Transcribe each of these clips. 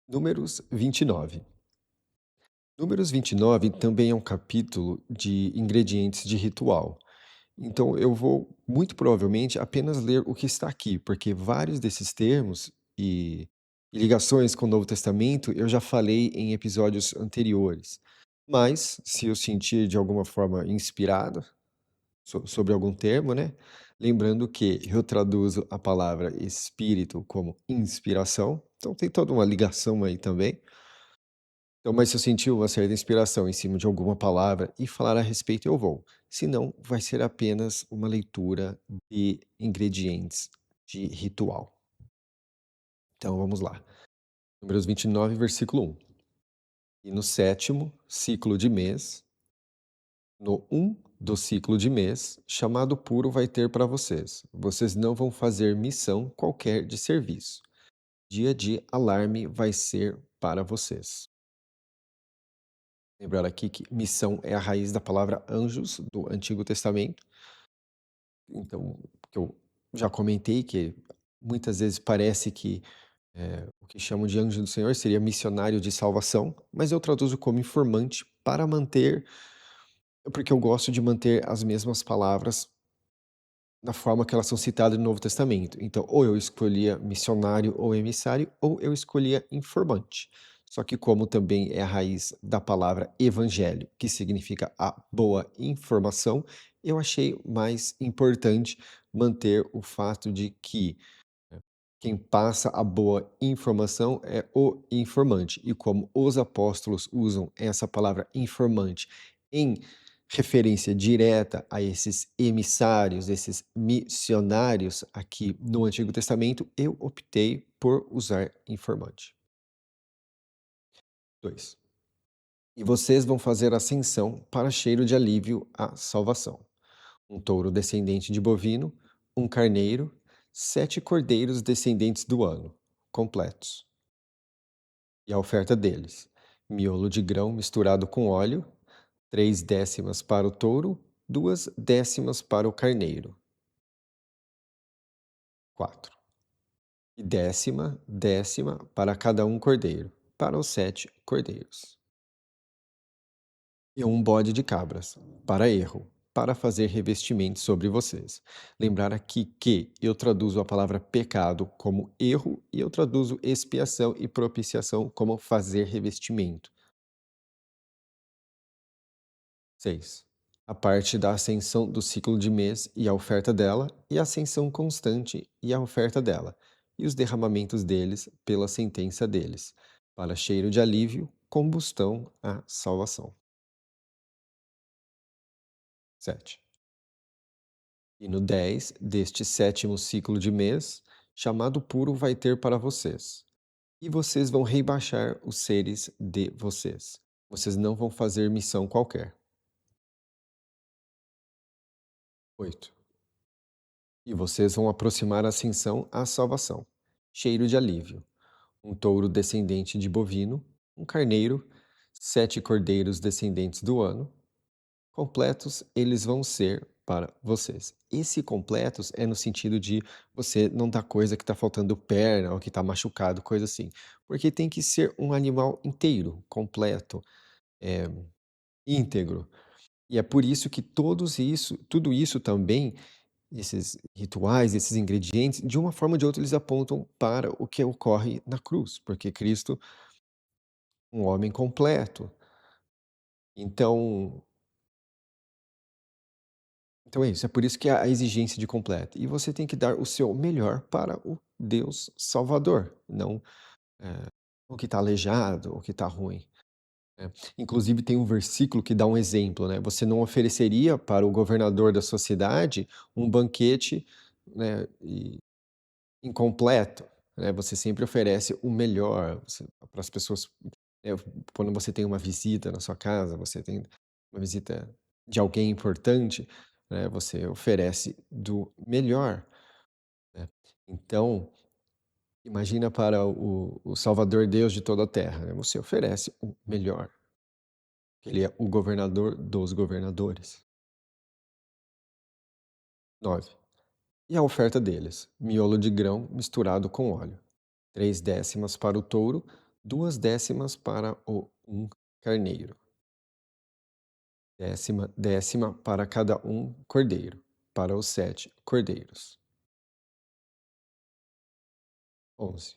Números 29. Números 29 também é um capítulo de ingredientes de ritual. Então eu vou, muito provavelmente, apenas ler o que está aqui, porque vários desses termos e ligações com o Novo Testamento eu já falei em episódios anteriores. Mas, se eu sentir de alguma forma inspirado sobre algum termo, né? Lembrando que eu traduzo a palavra espírito como inspiração, então tem toda uma ligação aí também. Então, mas se eu sentir uma certa inspiração em cima de alguma palavra e falar a respeito, eu vou. Se não, vai ser apenas uma leitura de ingredientes de ritual. Então, vamos lá. Números 29, versículo 1. E no sétimo ciclo de mês, no do ciclo de mês, chamado puro vai ter para vocês. Vocês não vão fazer missão qualquer de serviço. Dia de alarme vai ser para vocês. Lembrar aqui que missão é a raiz da palavra anjos do Antigo Testamento. Então, que eu já comentei que muitas vezes parece que o que chamam de anjo do Senhor seria missionário de salvação, mas eu traduzo como informante para manter, porque eu gosto de manter as mesmas palavras da forma que elas são citadas no Novo Testamento. Então, ou eu escolhia missionário ou emissário, ou eu escolhia informante. Só que como também é a raiz da palavra evangelho, que significa a boa informação, eu achei mais importante manter o fato de que quem passa a boa informação é o informante. E como os apóstolos usam essa palavra informante em referência direta a esses emissários, esses missionários aqui no Antigo Testamento, eu optei por usar informante. 2. E vocês vão fazer ascensão para cheiro de alívio à salvação. Um touro descendente de bovino, um carneiro, 7 cordeiros descendentes do ano, completos. E a oferta deles: miolo de grão misturado com óleo, 3 décimas para o touro, 2 décimas para o carneiro. 4. E décima para cada um cordeiro, para os 7 cordeiros. E um bode de cabras, para erro, para fazer revestimento sobre vocês. Lembrar aqui que eu traduzo a palavra pecado como erro e eu traduzo expiação e propiciação como fazer revestimento. 6. A parte da ascensão do ciclo de mês e a oferta dela, e a ascensão constante e a oferta dela, e os derramamentos deles pela sentença deles, para cheiro de alívio, combustão, a salvação. 7. E no 10 deste sétimo ciclo de mês, chamado puro vai ter para vocês. E vocês vão rebaixar os seres de vocês. Vocês não vão fazer missão qualquer. 8. E vocês vão aproximar a ascensão à salvação. Cheiro de alívio. Um touro descendente de bovino, um carneiro, 7 cordeiros descendentes do ano, completos eles vão ser para vocês. Esse completos é no sentido de você não dar coisa que está faltando perna ou que está machucado, coisa assim. Porque tem que ser um animal inteiro, completo, eh, íntegro. E é por isso que tudo isso também, esses rituais, esses ingredientes, de uma forma ou de outra, eles apontam para o que ocorre na cruz, porque Cristo, um homem completo. Então, então é isso, é por isso que há a exigência de completo. E você tem que dar o seu melhor para o Deus Salvador, não o que está aleijado, o que está ruim. Né? Inclusive tem um versículo que dá um exemplo, né? Você não ofereceria para o governador da sua cidade um banquete, né, incompleto, né? Você sempre oferece o melhor para as pessoas. É, quando você tem uma visita na sua casa, você tem uma visita de alguém importante, né? Você oferece do melhor, né? Então, imagina para o Salvador Deus de toda a terra, né? Você oferece o melhor. Ele é o governador dos governadores. 9. E a oferta deles: miolo de grão misturado com óleo. 3 décimas para o touro, 2 décimas para o um carneiro, décima para cada um cordeiro, para os 7 cordeiros. 11.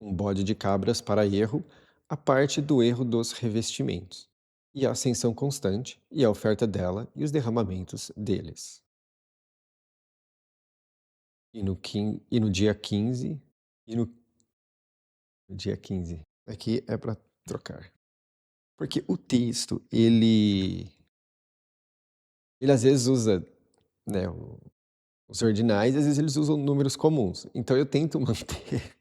Um bode de cabras para erro, a parte do erro dos revestimentos, e a ascensão constante, e a oferta dela, e os derramamentos deles. E no dia 15, e no dia 15, aqui é para trocar. Porque o texto, ele às vezes usa, né, os ordinais, às vezes eles usam números comuns. Então eu tento manter,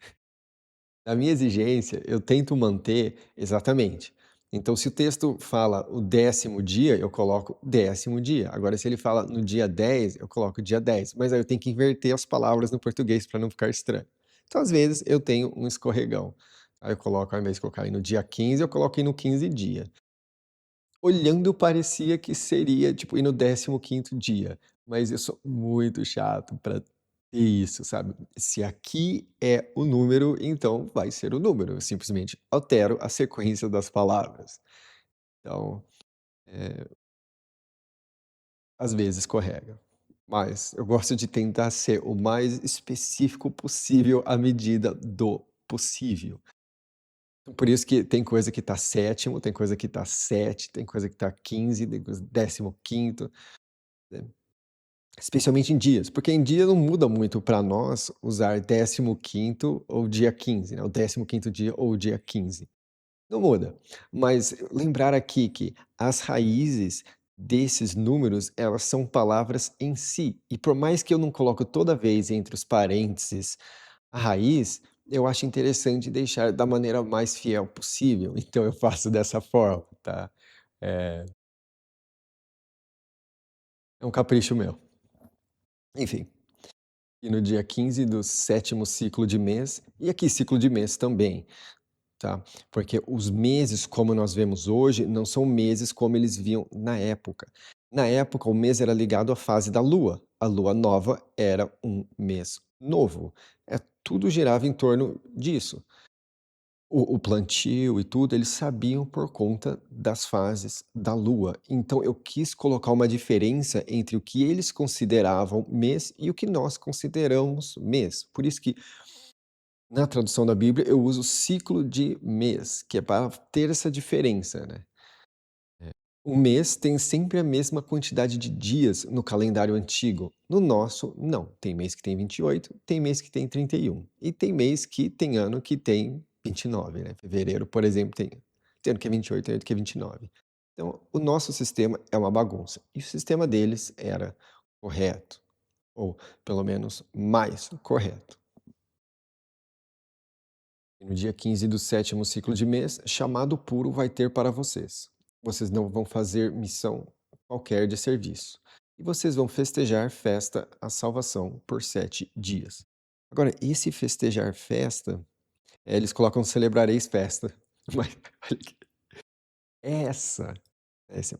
na minha exigência, eu tento manter exatamente. Então, se o texto fala o 10º dia, eu coloco 10º dia. Agora, se ele fala no dia 10, eu coloco dia 10. Mas aí eu tenho que inverter as palavras no português para não ficar estranho. Então, às vezes, eu tenho um escorregão. Aí eu coloco, ao invés de colocar aí no dia 15, eu coloco aí no 15 dia. Olhando parecia que seria, tipo, ir no 15º dia, mas eu sou muito chato pra ter isso, sabe. Se aqui é o número, então vai ser o número, eu simplesmente altero a sequência das palavras. Então, às vezes escorrega, mas eu gosto de tentar ser o mais específico possível à medida do possível. Por isso que tem coisa que tá sétimo, tem coisa que tá 7, tem coisa que tá 15, tem coisa 15º, né. Especialmente em dias, porque em dia não muda muito para nós usar 15º ou dia 15, né, o 15º dia ou o dia 15. Não muda, mas lembrar aqui que as raízes desses números, elas são palavras em si, e por mais que eu não coloco toda vez entre os parênteses a raiz, eu acho interessante deixar da maneira mais fiel possível, então eu faço dessa forma, tá. É um capricho meu. Enfim. E no dia 15 do 7º ciclo de mês, e aqui ciclo de mês também, tá? Porque os meses como nós vemos hoje, não são meses como eles viam na época. Na época, o mês era ligado à fase da lua. A lua nova era um mês novo. Tudo girava em torno disso. O plantio e tudo, eles sabiam por conta das fases da lua. Então eu quis colocar uma diferença entre o que eles consideravam mês e o que nós consideramos mês. Por isso que na tradução da Bíblia eu uso ciclo de mês, que é para ter essa diferença, né. O mês tem sempre a mesma quantidade de dias no calendário antigo. No nosso, não. Tem mês que tem 28, tem mês que tem 31. E tem mês que tem ano que tem 29, né. Fevereiro, por exemplo, tem ano que é 28, tem ano que é 29. Então, o nosso sistema é uma bagunça. E o sistema deles era correto, ou pelo menos mais correto. E no dia 15 do 7º ciclo de mês, chamado puro vai ter para vocês. Vocês não vão fazer missão qualquer de serviço. E vocês vão festejar festa à salvação por 7 dias. Agora, esse festejar festa, eles colocam celebrareis festa. Mas olha aqui, essa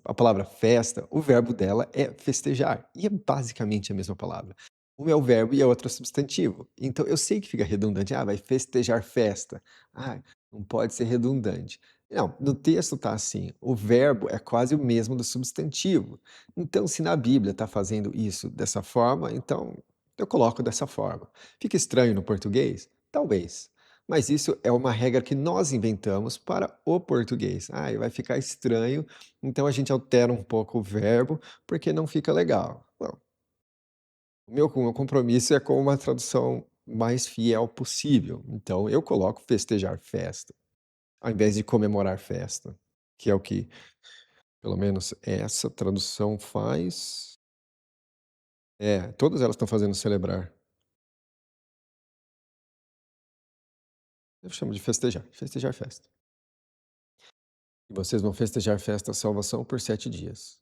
a palavra festa, o verbo dela é festejar, e é basicamente a mesma palavra. Um é o verbo e a outra é o substantivo. Então eu sei que fica redundante, vai festejar festa. Ah, não pode ser redundante. Não, no texto tá assim, o verbo é quase o mesmo do substantivo. Então se na Bíblia está fazendo isso dessa forma, então eu coloco dessa forma. Fica estranho no português? Talvez. Mas isso é uma regra que nós inventamos para o português. Vai ficar estranho, então a gente altera um pouco o verbo, porque não fica legal. Não, o meu compromisso é com uma tradução mais fiel possível. Então eu coloco festejar festa, ao invés de comemorar festa, que é o que, pelo menos essa tradução faz. Todas elas estão fazendo celebrar. Eu chamo de festejar, festejar festa. E vocês vão festejar festa à salvação por 7 dias.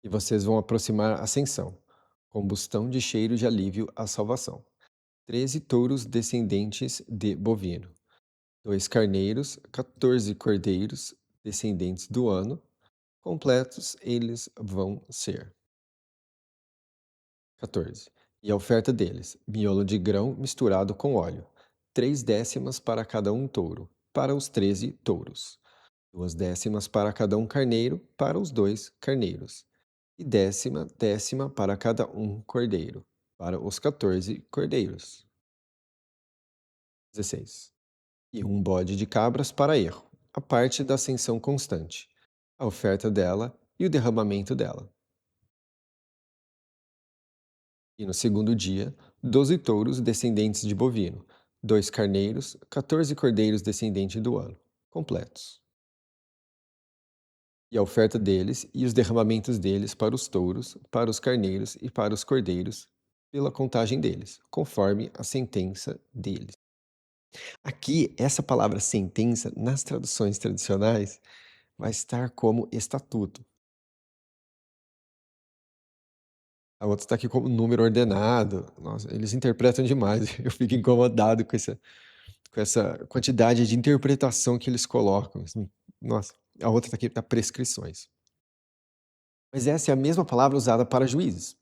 E vocês vão aproximar a ascensão, combustão de cheiro de alívio à salvação. 13 touros descendentes de bovino, 2 carneiros, 14 cordeiros descendentes do ano, completos eles vão ser. 14. E a oferta deles, miolo de grão misturado com óleo, 3 décimas para cada um touro, para os 13 touros. 2 décimas para cada um carneiro, para os 2 carneiros. E décima para cada um cordeiro, para os 14 cordeiros. 16. E um bode de cabras para erro, a parte da ascensão constante, a oferta dela e o derramamento dela. E no segundo dia, 12 touros descendentes de bovino, 2 carneiros, 14 cordeiros descendentes do ano, completos. E a oferta deles e os derramamentos deles para os touros, para os carneiros e para os cordeiros, pela contagem deles, conforme a sentença deles. Aqui, essa palavra sentença, nas traduções tradicionais, vai estar como estatuto. A outra está aqui como número ordenado. Nossa, eles interpretam demais. Eu fico incomodado com essa quantidade de interpretação que eles colocam. Assim, nossa, a outra está aqui para prescrições. Mas essa é a mesma palavra usada para juízes.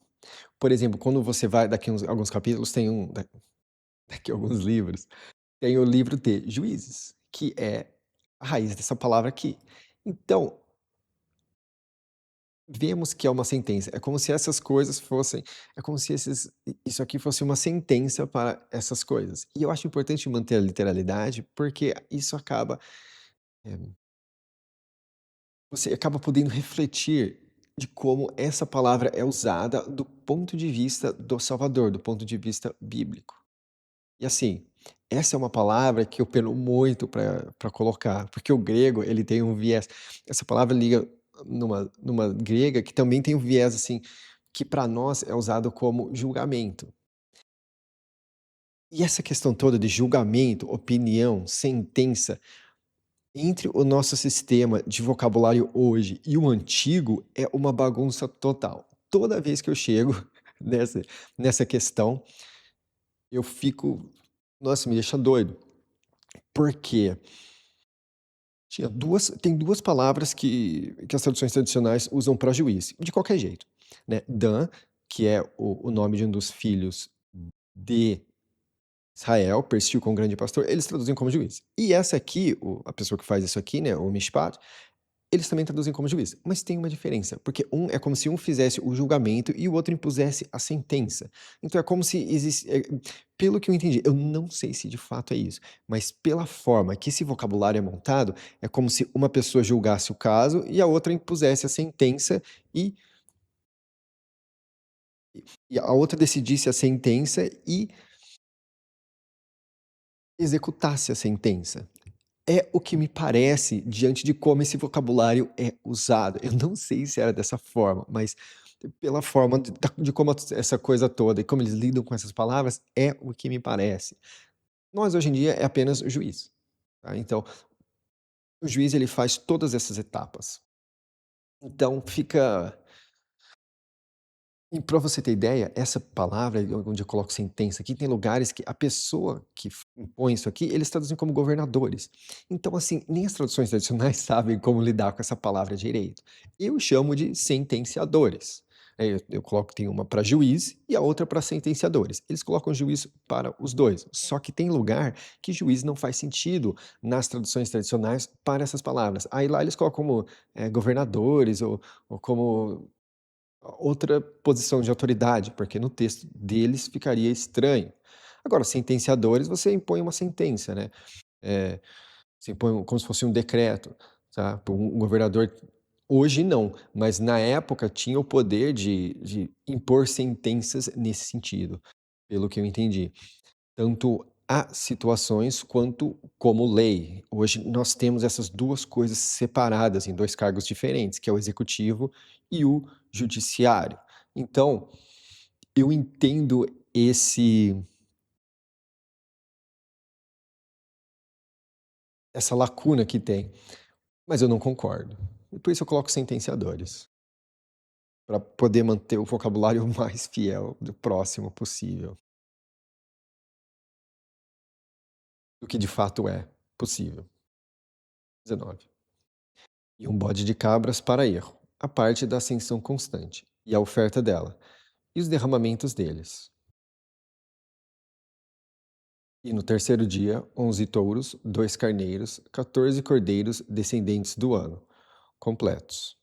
Por exemplo, quando você vai, daqui alguns capítulos, daqui alguns livros, tem o livro de Juízes, que é a raiz dessa palavra aqui. Então, vemos que é uma sentença. É como se essas coisas fossem, é como se isso aqui fosse uma sentença para essas coisas. E eu acho importante manter a literalidade, porque isso acaba, eh, você acaba podendo refletir de como essa palavra é usada do ponto de vista do Salvador, do ponto de vista bíblico. E assim, essa é uma palavra que eu peno muito para colocar, porque o grego ele tem um viés. Essa palavra liga numa grega que também tem um viés, assim, que para nós é usado como julgamento. E essa questão toda de julgamento, opinião, sentença, entre o nosso sistema de vocabulário hoje e o antigo, é uma bagunça total. Toda vez que eu chego nessa questão, eu fico, nossa, me deixa doido. Por quê? Tem 2 palavras que as traduções tradicionais usam para juiz, de qualquer jeito, né. Dan, que é o nome de um dos filhos de Israel, persistiu com o grande pastor, eles traduzem como juiz. E essa aqui, a pessoa que faz isso aqui, né, o mishpat, eles também traduzem como juiz, mas tem uma diferença, porque é como se um fizesse o julgamento e o outro impusesse a sentença. Então é como se pelo que eu entendi, eu não sei se de fato é isso, mas pela forma que esse vocabulário é montado, é como se uma pessoa julgasse o caso e a outra impusesse a sentença e e a outra decidisse a sentença e executasse a sentença. É o que me parece diante de como esse vocabulário é usado. Eu não sei se era dessa forma, mas pela forma de como essa coisa toda e como eles lidam com essas palavras, é o que me parece. Nós hoje em dia é apenas o juiz, tá, então, o juiz ele faz todas essas etapas. Então fica e para você ter ideia, essa palavra onde eu coloco sentença aqui, tem lugares que a pessoa que impõe isso aqui, eles traduzem como governadores. Então, assim, nem as traduções tradicionais sabem como lidar com essa palavra direito. Eu chamo de sentenciadores. Eu coloco, tem uma para juiz e a outra para sentenciadores. Eles colocam juiz para os dois. Só que tem lugar que juiz não faz sentido nas traduções tradicionais para essas palavras. Aí lá eles colocam como governadores ou como outra posição de autoridade, porque no texto deles ficaria estranho. Agora, sentenciadores, você impõe uma sentença, né, eh, você impõe como se fosse um decreto, tá. Um governador hoje não, mas na época tinha o poder de impor sentenças nesse sentido, pelo que eu entendi. Tanto há situações quanto como lei. Hoje nós temos essas 2 coisas separadas em 2 cargos diferentes, que é o executivo e o judiciário. Então, eu entendo essa lacuna que tem, mas eu não concordo. E por isso eu coloco sentenciadores, para poder manter o vocabulário mais fiel, do próximo possível, do que de fato é possível. 19. E um bode de cabras para erro, a parte da ascensão constante, e a oferta dela, e os derramamentos deles. E no terceiro dia, 11 touros, 2 carneiros, 14 cordeiros descendentes do ano, completos.